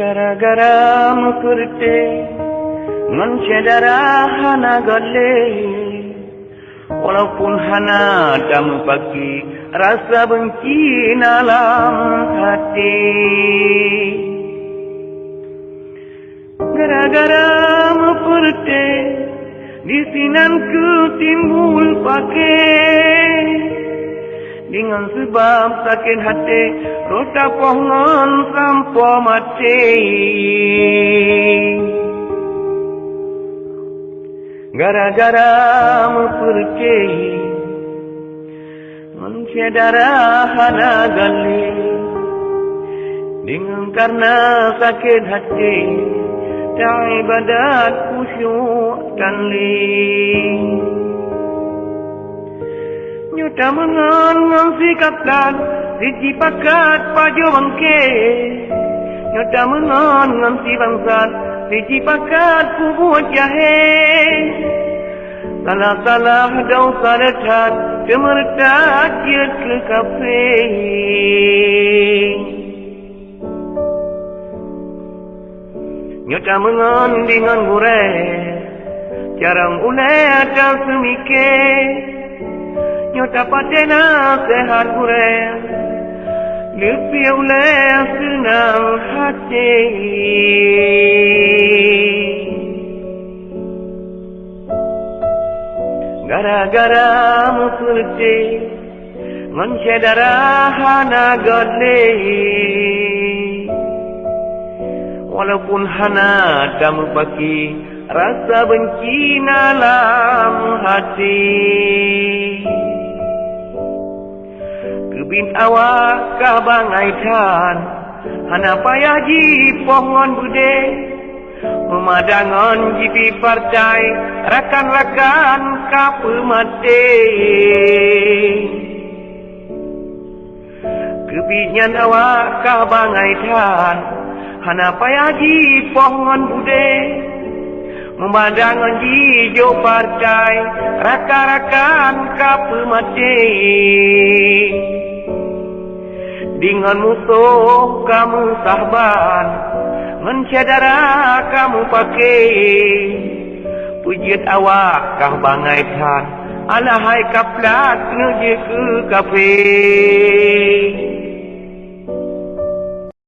Gara-gara mukurte darah hana gale, walaupun hana damu pagi rasa benci dalam hati. Gara-gara mukurte di sinanku timbul pakai, dengan sebab sakit hati rota pohon sampai mati. Gara-gara mempercayai manusia darah hana gali, dengan karena sakit hati tak ibadat khusyuk dan li. Nyuta mengan sikapkan siji pakat paju bangke, nyuta mengan si bangsat siji pakat kubuat jahe. Salah-salah dosa dekat kemertak jiat ke kafe. Nyuta mengan dengan gure jarang ulai ada semikir. Nyota patena sehat gure lebih oleh senang hati. Gara-gara musulti manusia darah hana gale, walaupun hana damu pagi rasa benci dalam hati. Kebin awak kah bangai tan, hana payah ji pohon bude, memadangan jipi partai rakan-rakan kapu mati. Kebinyan awak kah bangai tan, hana payah ji pohon bude, memandangan ji jo partai rakan-rakan kapu mati. Dengan musuh kamu sahabat, mencedera kamu pakai, pujian awak kah bangai tan, alahai kaplat nuju ke kafe.